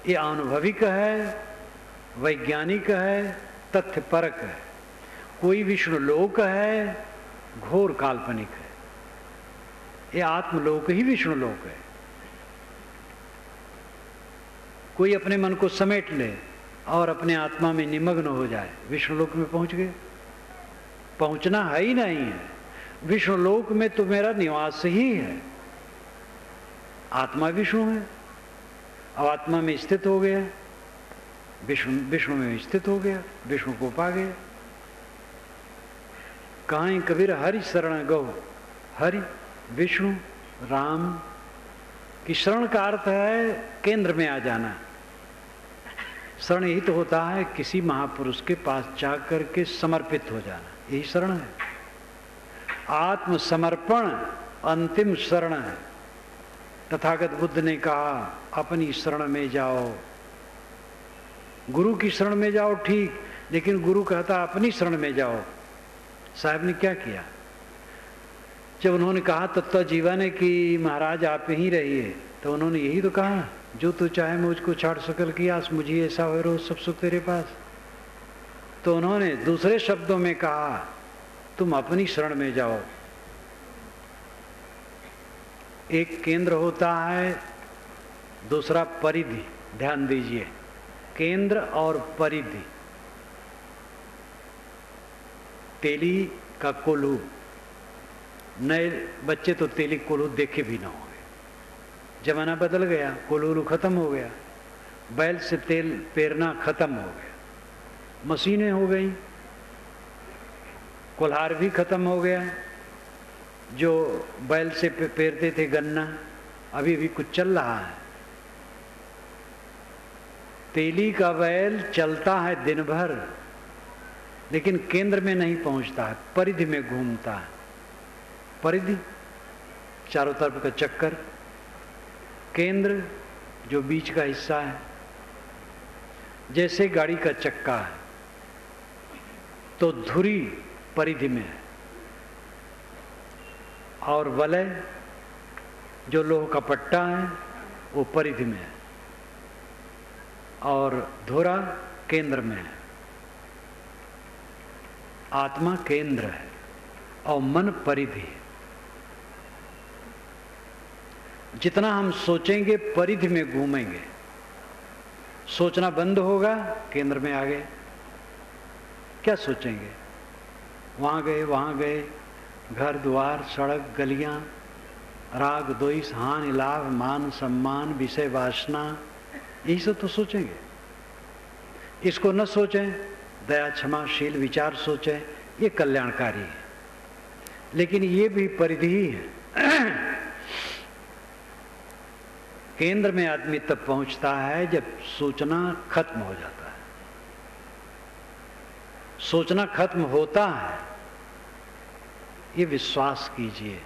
ये अनुभविक है, वैज्ञानिक है, तथ्यपरक है। कोई विष्णु लोक है, घोर काल्पनिक है। ये आत्मलोक ही विष्णु लोक है। कोई अपने मन को समेट ले और अपने आत्मा में निमग्न हो जाए, विष्णु लोक में पहुंच गए। पहुंचना है ही नहीं है। विष्णु लोक में तो मेरा निवास ही है। आत्मा विष्णु है। अब आत्मा में स्थित हो गया, विष्णु में स्थित हो गया, विष्णु को पा गया। कहां कबीर हरि शरण गो, हरि विष्णु राम की शरण का अर्थ है केंद्र में आ जाना। शरण ही तो होता है किसी महापुरुष के पास जाकर के समर्पित हो जाना, यही शरण है। आत्मसमर्पण अंतिम शरण है। तथागत बुद्ध ने कहा अपनी शरण में जाओ। गुरु की शरण में जाओ ठीक, लेकिन गुरु कहता अपनी शरण में जाओ। साहब ने क्या किया? जब उन्होंने कहा तत्व जीवन है कि महाराज आप ही रहिए, तो उन्होंने यही तो कहा, जो तू चाहे मुझको छाड़ सकल की आस, मुझे ऐसा हो रोज सब सुख तेरे पास। तो उन्होंने दूसरे शब्दों में कहा तुम अपनी शरण में जाओ। एक केंद्र होता है, दूसरा परिधि। ध्यान दीजिए, केंद्र और परिधि। तेली का कोल्हू, नए बच्चे तो तेली कोल्हू देखे भी ना होंगे। जमाना बदल गया, कोल्हू खत्म हो गया, बैल से तेल पेरना खत्म हो गया, मशीनें हो गई, कुल्हार भी खत्म हो गया। जो बैल से पेरते थे गन्ना, अभी भी कुछ चल रहा है। तेली का बैल चलता है दिन भर, लेकिन केंद्र में नहीं पहुंचता है, परिधि में घूमता है। परिधि चारों तरफ का चक्कर, केंद्र जो बीच का हिस्सा है। जैसे गाड़ी का चक्का है तो धुरी परिधि में है, और वलय जो लोह का पट्टा है वो परिधि में है, और धुरा केंद्र में है। आत्मा केंद्र है और मन परिधि है। जितना हम सोचेंगे परिधि में घूमेंगे, सोचना बंद होगा, केंद्र में आ गए। क्या सोचेंगे? वहां गए, घर द्वार सड़क गलियां, राग द्वेष हानि लाभ मान सम्मान विषय वासना, यही सब तो सोचेंगे। इसको न सोचें, दया क्षमाशील विचार सोचें, ये कल्याणकारी है। लेकिन ये भी परिधि ही है। केंद्र में आदमी तब पहुंचता है जब सोचना खत्म हो जाता है। सोचना खत्म होता है, ये विश्वास कीजिए।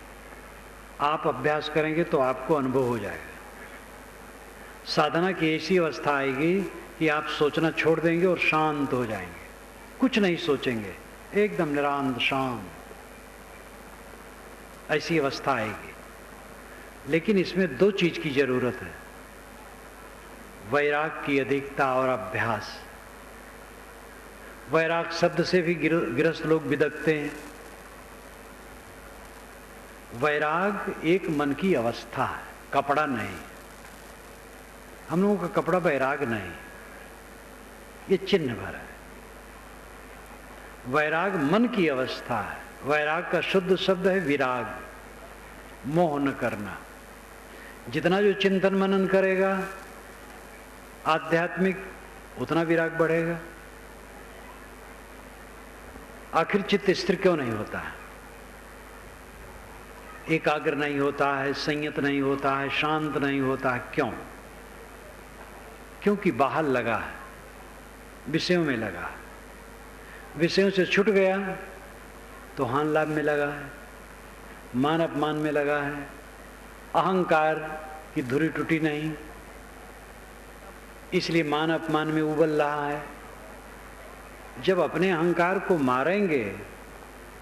आप अभ्यास करेंगे तो आपको अनुभव हो जाएगा। साधना की ऐसी अवस्था आएगी कि आप सोचना छोड़ देंगे और शांत हो जाएंगे, कुछ नहीं सोचेंगे, एकदम निरांत शांत, ऐसी अवस्था आएगी। लेकिन इसमें दो चीज की जरूरत है, वैराग की अधिकता और अभ्यास। वैराग शब्द से भी गृहस्थ लोग बिदकते हैं। वैराग एक मन की अवस्था है, कपड़ा नहीं। हम लोगों का कपड़ा वैराग नहीं, ये चिन्ह भर है। वैराग मन की अवस्था है। वैराग का शुद्ध शब्द है विराग, मोह न करना। जितना जो चिंतन मनन करेगा आध्यात्मिक, उतना विराग बढ़ेगा। आखिर चित्त स्थिर क्यों नहीं होता है? एकाग्र नहीं होता है, संयत नहीं होता है, शांत नहीं होता है। क्यों? क्योंकि बाहर लगा है, विषयों में लगा है। विषयों से छूट गया तो हान लाभ में लगा है, मान अपमान में लगा है, अहंकार की धुरी टूटी नहीं, इसलिए मान अपमान में उबल रहा है। जब अपने अहंकार को मारेंगे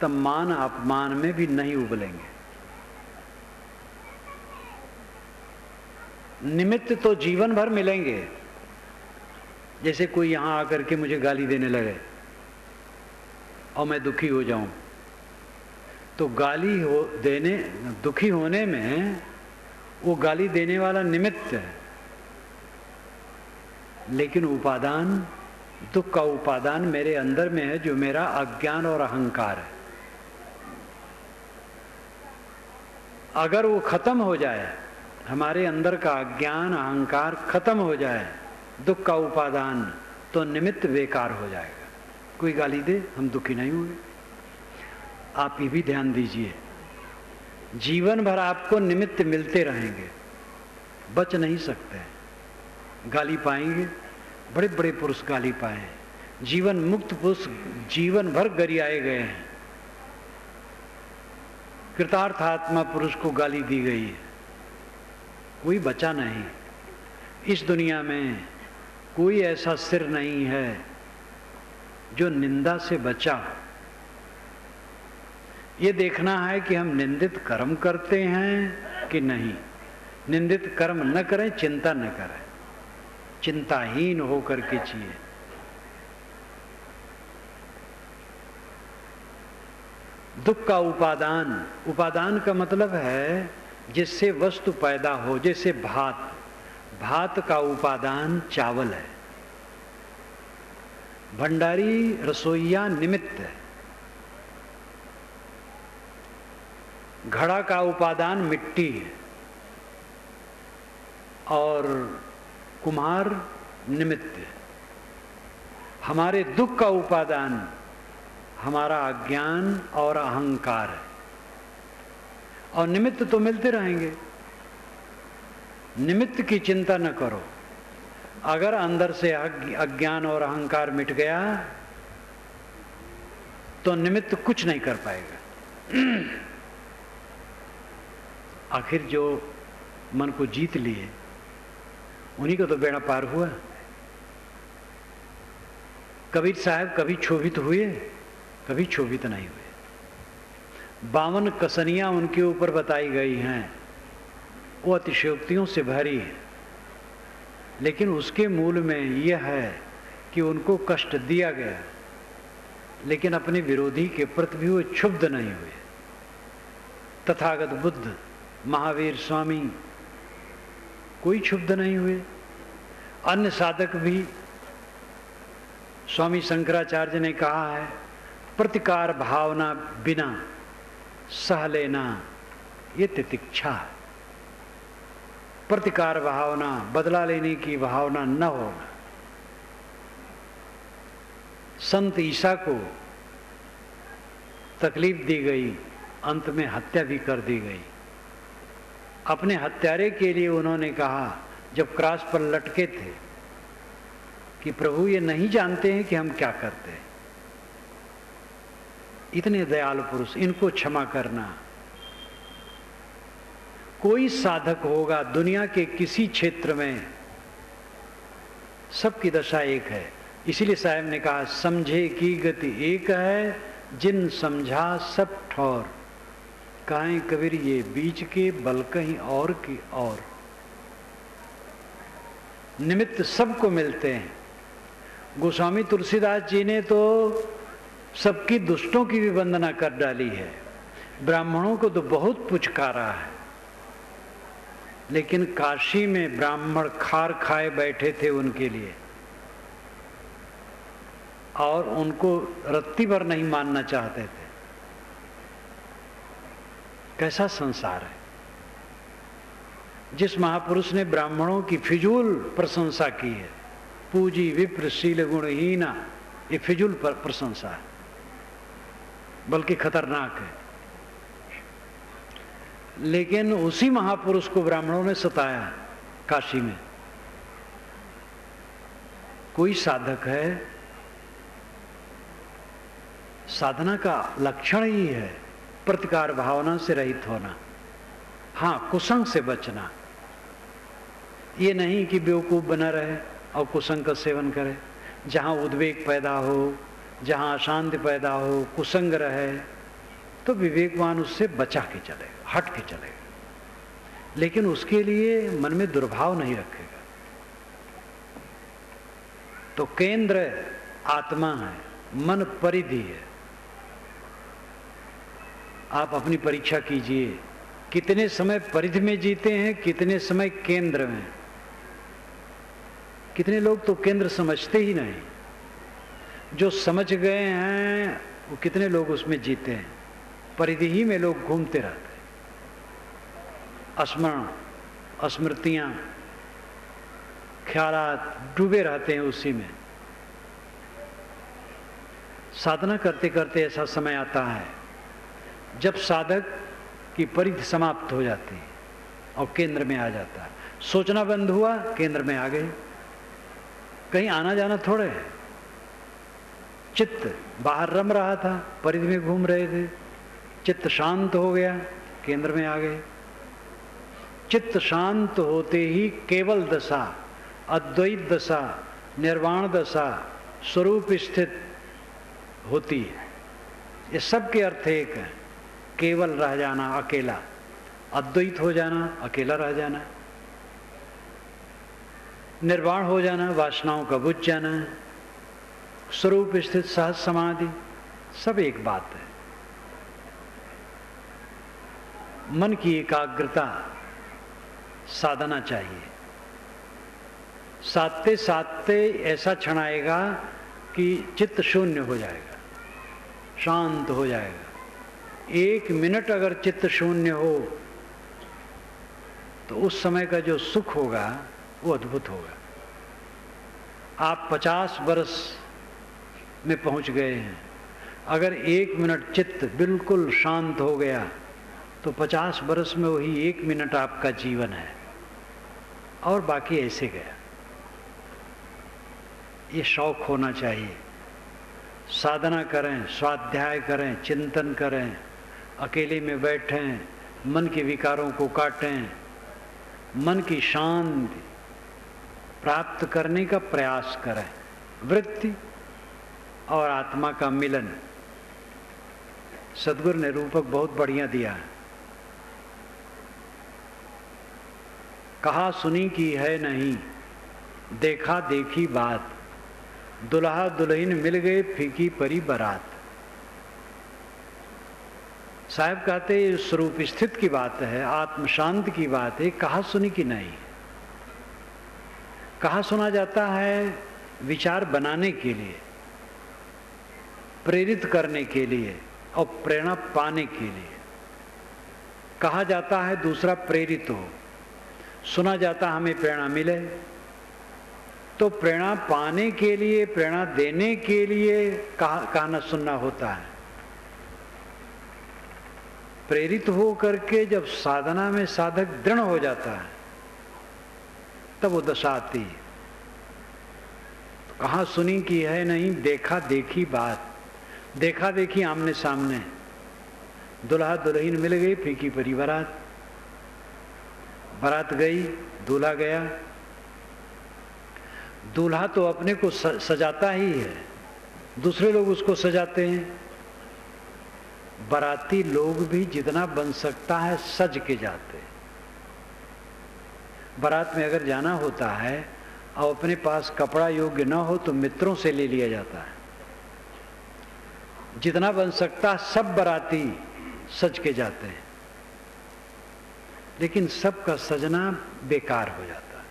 तब मान अपमान में भी नहीं उबलेंगे। निमित्त तो जीवन भर मिलेंगे। जैसे कोई यहां आकर के मुझे गाली देने लगे और मैं दुखी हो जाऊं, तो दुखी होने में वो गाली देने वाला निमित्त है, लेकिन उपादान, दुख का उपादान मेरे अंदर में है, जो मेरा अज्ञान और अहंकार है। अगर वो खत्म हो जाए, हमारे अंदर का अज्ञान अहंकार खत्म हो जाए, दुख का उपादान, तो निमित्त बेकार हो जाएगा। कोई गाली दे, हम दुखी नहीं होंगे। आप ये भी ध्यान दीजिए, जीवन भर आपको निमित्त मिलते रहेंगे, बच नहीं सकते। गाली पाएंगे, बड़े बड़े पुरुष गाली पाए, जीवन मुक्त पुरुष जीवन भर गरियाए गए हैं। कृतार्थ आत्मा पुरुष को गाली दी गई है, कोई बचा नहीं। इस दुनिया में कोई ऐसा सिर नहीं है जो निंदा से बचा। ये देखना है कि हम निंदित कर्म करते हैं कि नहीं। निंदित कर्म न करें, चिंता न करें, चिंताहीन होकर के जिए। दुख का उपादान, उपादान का मतलब है जिससे वस्तु पैदा हो। जैसे भात, भात का उपादान चावल है, भंडारी रसोईया निमित्त है। घड़ा का उपादान मिट्टी है और कुम्हार निमित्त है। हमारे दुख का उपादान हमारा अज्ञान और अहंकार है, और निमित्त तो मिलते रहेंगे। निमित्त की चिंता न करो। अगर अंदर से अज्ञान और अहंकार मिट गया तो निमित्त कुछ नहीं कर पाएगा। आखिर जो मन को जीत लिए उन्हीं को तो बेड़ा पार हुआ। कबीर साहब कभी क्षोभित हुए, कभी क्षोभित नहीं हुए। 52 कसनियां उनके ऊपर बताई गई हैं, वो अतिशयोक्तियों से भरी है, लेकिन उसके मूल में यह है कि उनको कष्ट दिया गया, लेकिन अपने विरोधी के प्रति भी वो क्षुब्ध नहीं हुए। तथागत बुद्ध, महावीर स्वामी कोई क्षुब्ध नहीं हुए। अन्य साधक भी, स्वामी शंकराचार्य ने कहा है, प्रतिकार भावना बिना सह लेना ये तितिक्षा है। प्रतिकार भावना, बदला लेने की भावना न होना। संत ईसा को तकलीफ दी गई, अंत में हत्या भी कर दी गई। अपने हत्यारे के लिए उन्होंने कहा, जब क्रॉस पर लटके थे, कि प्रभु ये नहीं जानते हैं कि हम क्या करते हैं। इतने दयालु पुरुष, इनको क्षमा करना। कोई साधक होगा दुनिया के किसी क्षेत्र में, सबकी दशा एक है। इसीलिए साहब ने कहा, समझे की गति एक है, जिन समझा सब ठौर। काहे कबीर ये बीच के बल कहीं और की और। निमित्त सबको मिलते हैं। गोस्वामी तुलसीदास जी ने तो सबकी दुष्टों की भी वंदना कर डाली है। ब्राह्मणों को तो बहुत पुचकारा है, लेकिन काशी में ब्राह्मण खार खाए बैठे थे उनके लिए, और उनको रत्ती भर नहीं मानना चाहते थे। कैसा संसार है। जिस महापुरुष ने ब्राह्मणों की फिजूल प्रशंसा की है, पूजी विप्र शील गुणहीना, ये फिजूल प्रशंसा है, बल्कि खतरनाक है। लेकिन उसी महापुरुष को ब्राह्मणों ने सताया काशी में। कोई साधक है, साधना का लक्षण ही है प्रतिकार भावना से रहित होना, हाँ कुसंग से बचना। ये नहीं कि बेवकूफ बना रहे और कुसंग का सेवन करे। जहाँ उद्वेग पैदा हो, जहाँ अशांति पैदा हो, कुसंग रहे, तो विवेकवान उससे बचा के चलेगा, हट के चलेगा, लेकिन उसके लिए मन में दुर्भाव नहीं रखेगा। तो केंद्र आत्मा है, मन परिधि है। आप अपनी परीक्षा कीजिए, कितने समय परिधि में जीते हैं, कितने समय केंद्र में। कितने लोग तो केंद्र समझते ही नहीं, जो समझ गए हैं वो कितने लोग उसमें जीते हैं। परिधि ही में लोग घूमते रहते हैं, स्मरण स्मृतियां ख्यालात डूबे रहते हैं उसी में। साधना करते करते ऐसा समय आता है जब साधक की परिधि समाप्त हो जाती है और केंद्र में आ जाता है। सोचना बंद हुआ, केंद्र में आ गए, कहीं आना जाना थोड़े है। चित्त बाहर रम रहा था, परिधि में घूम रहे थे, चित्त शांत हो गया, केंद्र में आ गए। चित्त शांत होते ही केवल दशा, अद्वैत दशा, निर्वाण दशा, स्वरूप स्थित होती है। ये सब के अर्थ एक है। केवल रह जाना, अकेला, अद्वैत हो जाना, अकेला रह जाना, निर्वाण हो जाना, वासनाओं का बुझ जाना, स्वरूप स्थित सहज समाधि, सब एक बात है। मन की एकाग्रता साधना चाहिए। साधते साधते ऐसा क्षण आएगा कि चित्त शून्य हो जाएगा, शांत हो जाएगा। 1 मिनट अगर चित्त शून्य हो तो उस समय का जो सुख होगा वो अद्भुत होगा। आप 50 वर्ष में पहुंच गए हैं, अगर 1 मिनट चित्त बिल्कुल शांत हो गया तो 50 वर्ष में वही 1 मिनट आपका जीवन है, और बाकी ऐसे गया। ये शौक होना चाहिए। साधना करें, स्वाध्याय करें, चिंतन करें, अकेले में बैठें, मन के विकारों को काटें, मन की शांति प्राप्त करने का प्रयास करें। वृत्ति और आत्मा का मिलन। सद्गुरु ने रूपक बहुत बढ़िया दिया है। कहा सुनी की है नहीं, देखा देखी बात, दुल्हा दुल्हन मिल गए फीकी परी बारात। साहब कहते हैं स्वरूप स्थित की बात है, आत्म शांत की बात है, कहा सुनी की नहीं। कहा सुना जाता है विचार बनाने के लिए, प्रेरित करने के लिए और प्रेरणा पाने के लिए। कहा जाता है दूसरा प्रेरित हो, सुना जाता हमें प्रेरणा मिले। तो प्रेरणा पाने के लिए, प्रेरणा देने के लिए कहना सुनना होता है। प्रेरित हो करके जब साधना में साधक दृढ़ हो जाता है तब वो दशा आती है। तो कहाँ सुनी की है नहीं, देखा देखी बात। देखा देखी आमने सामने, दुल्हा दुल्हन मिल गई फीकी परी बारात। बारात गई, दूल्हा गया। दूल्हा तो अपने को सजाता ही है, दूसरे लोग उसको सजाते हैं। बाराती लोग भी जितना बन सकता है सज के जाते। बारात में अगर जाना होता है और अपने पास कपड़ा योग्य न हो तो मित्रों से ले लिया जाता है। जितना बन सकता सब बाराती सज के जाते हैं, लेकिन सबका सजना बेकार हो जाता है।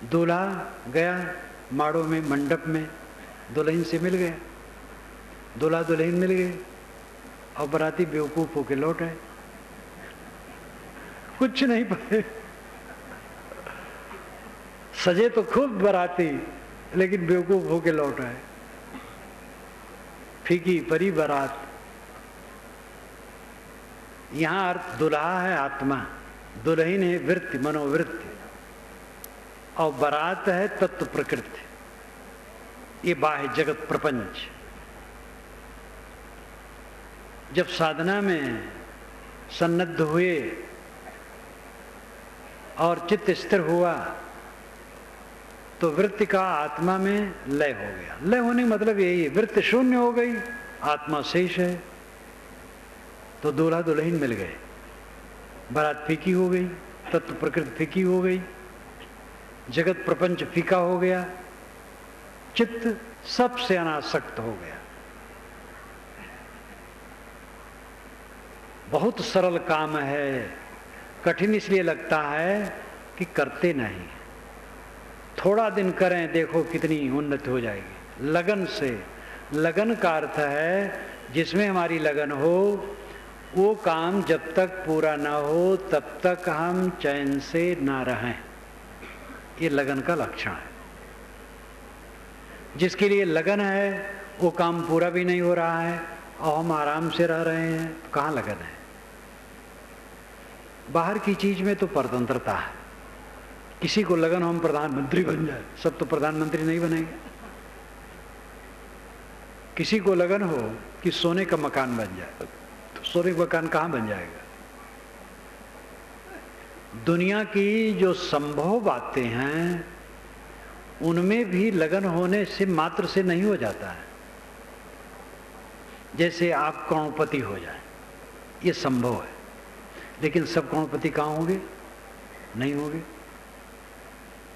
दूल्हा गया माड़ों में, मंडप में, दुल्हन से मिल गया, दूल्हा दुल्हन मिल गए और बराती बेवकूफ होके लौट आए, कुछ नहीं पाए। सजे तो खूब बराती, लेकिन बेवकूफ होके लौट आए। फीकी परी बारात। यहां अर्थ दुल्हा है आत्मा, दुल्हन है वृत्ति, मनोवृत्ति, और बारात है तत्व प्रकृति, ये बाह्य जगत प्रपंच। जब साधना में सन्नद्ध हुए और चित्त स्थिर हुआ तो वृत्ति का आत्मा में लय हो गया। लय होने का मतलब यही है, वृत्ति शून्य हो गई, आत्मा शेष है। तो दूल्हा दुल्हन मिल गए, बारात फीकी हो गई, तत्व प्रकृति फीकी हो गई, जगत प्रपंच फीका हो गया, चित्त सबसे अनासक्त हो गया। बहुत सरल काम है, कठिन इसलिए लगता है कि करते नहीं। थोड़ा दिन करें, देखो कितनी उन्नति हो जाएगी लगन से। लगन का अर्थ है जिसमें हमारी लगन हो, वो काम जब तक पूरा ना हो तब तक हम चैन से ना रहें। ये लगन का लक्षण है। जिसके लिए लगन है वो काम पूरा भी नहीं हो रहा है और हम आराम से रह रहे हैं, तो कहाँ लगन है? बाहर की चीज में तो परतंत्रता है। किसी को लगन हो हम प्रधानमंत्री बन जाए, सब तो प्रधानमंत्री नहीं बनेंगे। किसी को लगन हो कि सोने का मकान बन जाए, तो सोने का मकान कहाँ बन जाएगा? दुनिया की जो संभव बातें हैं उनमें भी लगन होने से मात्र से नहीं हो जाता है। जैसे आप करोड़पति हो जाए, ये संभव है, लेकिन सब करोड़पति कहाँ होंगे? नहीं होंगे।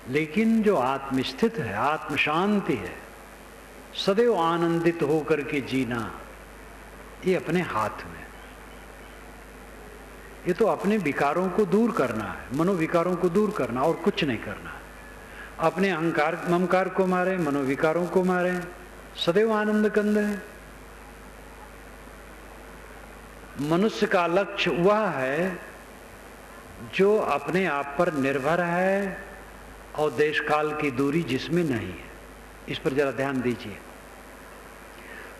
लेकिन जो आत्मस्थित है, आत्म शांति है, सदैव आनंदित होकर के जीना, ये अपने हाथ में। ये तो अपने विकारों को दूर करना है, मनोविकारों को दूर करना, और कुछ नहीं करना है। अपने अहंकार ममकार को मारे, मनोविकारों को मारे, सदैव आनंद कंद है। मनुष्य का लक्ष्य वह है जो अपने आप पर निर्भर है और देश काल की दूरी जिसमें नहीं है। इस पर जरा ध्यान दीजिए।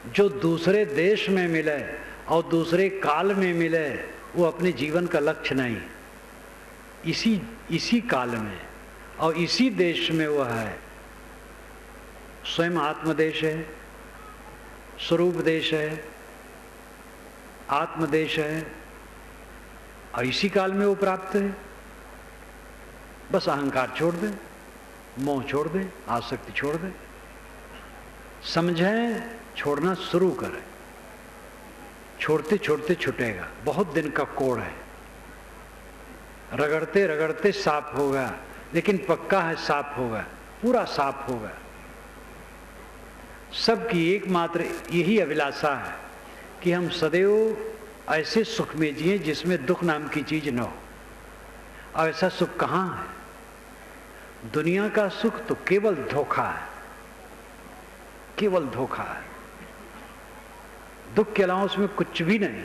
जो दूसरे देश में मिले और दूसरे काल में मिले वो अपने जीवन का लक्ष्य नहीं। इसी काल में और इसी देश में वह है। स्वयं आत्मदेश है, स्वरूप देश है, आत्मदेश है, और इसी काल में वो प्राप्त है। बस अहंकार छोड़ दे, मोह छोड़ दे, आसक्ति छोड़ दे, समझें, छोड़ना शुरू करें। छोड़ते छोड़ते छूटेगा। बहुत दिन का कोड़ है, रगड़ते रगड़ते साफ होगा, लेकिन पक्का है साफ होगा, पूरा साफ होगा। सबकी एकमात्र यही अभिलाषा है कि हम सदैव ऐसे सुख में जिए जिसमें दुख नाम की चीज न हो। और ऐसा सुख कहाँ है? दुनिया का सुख तो केवल धोखा है, केवल धोखा है। दुख के अलावा उसमें कुछ भी नहीं।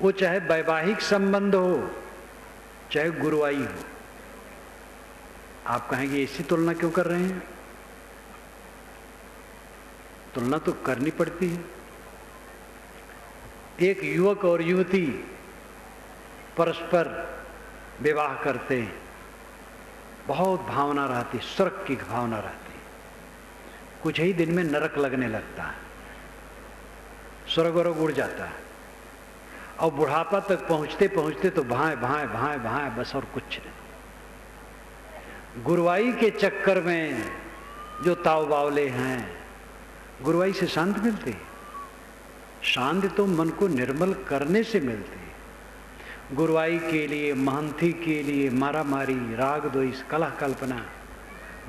वो चाहे वैवाहिक संबंध हो, चाहे गुरुवाई हो। आप कहेंगे ऐसी तुलना क्यों कर रहे हैं? तुलना तो करनी पड़ती है। एक युवक और युवती परस्पर विवाह करते हैं, बहुत भावना रहती, स्वर्ग की भावना रहती। कुछ ही दिन में नरक लगने लगता है, स्वर्ग और उड़ जाता है, और बुढ़ापा तक पहुंचते पहुंचते तो भाए भाए भाए भाए, बस और कुछ नहीं। गुरुवाई के चक्कर में जो ताव बावले हैं, गुरुवाई से शांति मिलती है। शांति तो मन को निर्मल करने से मिलती है। गुरुवाई के लिए, महंती के लिए मारामारी, राग द्वेष, कलह कल्पना,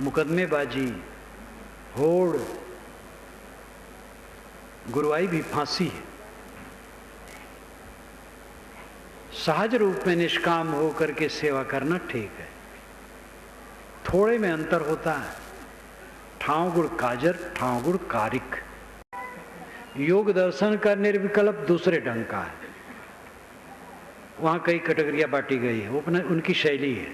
मुकदमेबाजी, होड़, गुरुआई भी फांसी है। सहज रूप में निष्काम होकर के सेवा करना ठीक है, थोड़े में अंतर होता है। ठाव गुण काजर, ठाव गुण कारिक। योग दर्शन का निर्विकल्प दूसरे ढंग का है, वहां कई कैटेगरियां बांटी गई है, वो उनकी शैली है।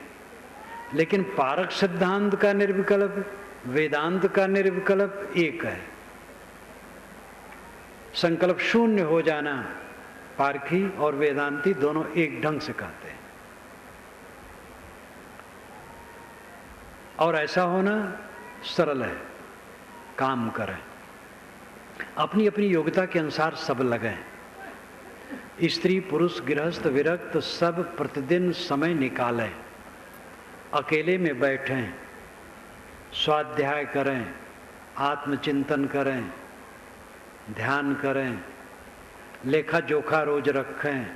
लेकिन पारक सिद्धांत का निर्विकल्प, वेदांत का निर्विकल्प एक है। संकल्प शून्य हो जाना पारखी और वेदांती दोनों एक ढंग से कहते हैं। और ऐसा होना सरल है। काम करें, अपनी अपनी योग्यता के अनुसार सब लगें। स्त्री पुरुष गृहस्थ विरक्त सब प्रतिदिन समय निकालें, अकेले में बैठें, स्वाध्याय करें, आत्मचिंतन करें, ध्यान करें, लेखा जोखा रोज रखें,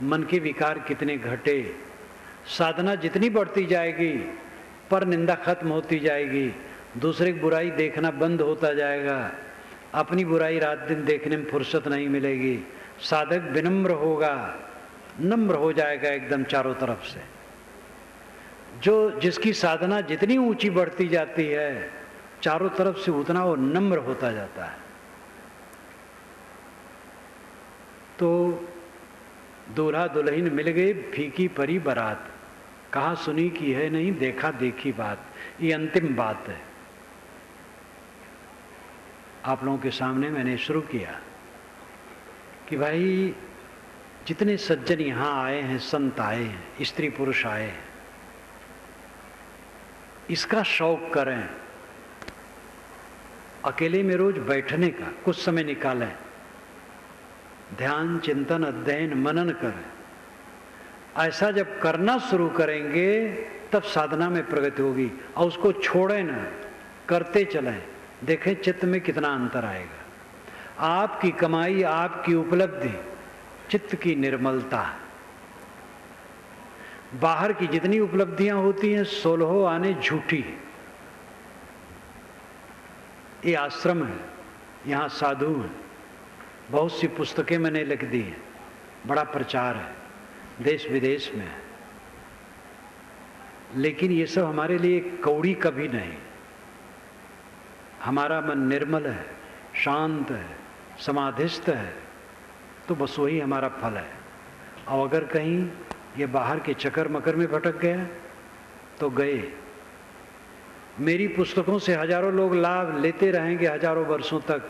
मन के विकार कितने घटे। साधना जितनी बढ़ती जाएगी पर निंदा खत्म होती जाएगी, दूसरे की बुराई देखना बंद होता जाएगा, अपनी बुराई रात दिन देखने में फुर्सत नहीं मिलेगी। साधक विनम्र होगा, नम्र हो जाएगा एकदम चारों तरफ से। जो जिसकी साधना जितनी ऊंची बढ़ती जाती है चारों तरफ से उतना वो नम्र होता जाता है। तो दूल्हा दुल्हन मिल गए, फीकी परी बारात, कहा सुनी की है नहीं, देखा देखी बात। ये अंतिम बात है। आप लोगों के सामने मैंने शुरू किया कि भाई जितने सज्जन यहाँ आए हैं, संत आए हैं, स्त्री पुरुष आए हैं, इसका शौक करें। अकेले में रोज बैठने का कुछ समय निकालें, ध्यान चिंतन अध्ययन मनन करें। ऐसा जब करना शुरू करेंगे तब साधना में प्रगति होगी। और उसको छोड़ें ना, करते चलें, देखें चित्त में कितना अंतर आएगा। आपकी कमाई, आपकी उपलब्धि चित्त की निर्मलता। बाहर की जितनी उपलब्धियां होती हैं 16 आने झूठी है। ये आश्रम है, यहाँ साधु है, बहुत सी पुस्तकें मैंने लिख दी हैं, बड़ा प्रचार है, देश विदेश में है। लेकिन ये सब हमारे लिए कौड़ी कभी नहीं। हमारा मन निर्मल है, शांत है, समाधिस्थ है, तो बस वही हमारा फल है। और अगर कहीं ये बाहर के चक्कर मकर में भटक गया तो गए। मेरी पुस्तकों से हजारों लोग लाभ लेते रहेंगे हजारों वर्षों तक,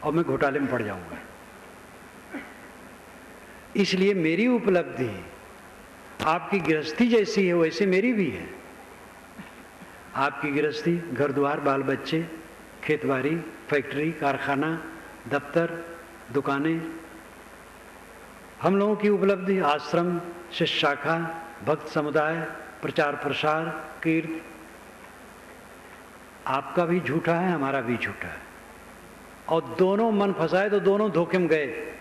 और मैं घोटाले में पड़ जाऊंगा। इसलिए मेरी उपलब्धि आपकी गृहस्थी जैसी है वैसे मेरी भी है। आपकी गृहस्थी घर द्वार बाल बच्चे, खेतबाड़ी, फैक्ट्री, कारखाना, दफ्तर, दुकानें। हम लोगों की उपलब्धि आश्रम, शिष्य शाखा, भक्त समुदाय, प्रचार प्रसार, कीर्त। आपका भी झूठा है, हमारा भी झूठा है, और दोनों मन फंसाए तो दोनों धोखे में गए।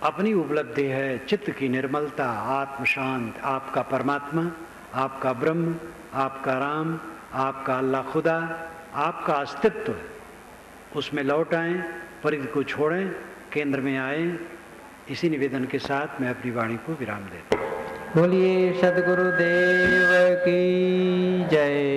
अपनी उपलब्धि है चित्त की निर्मलता, आत्म शांत, आपका परमात्मा, आपका ब्रह्म, आपका राम, आपका अल्लाह खुदा, आपका अस्तित्व। उसमें लौट आएं, परिधि को छोड़ें, केंद्र में आए। इसी निवेदन के साथ मैं अपनी वाणी को विराम देता हूँ। बोलिए सद्गुरुदेव की जय।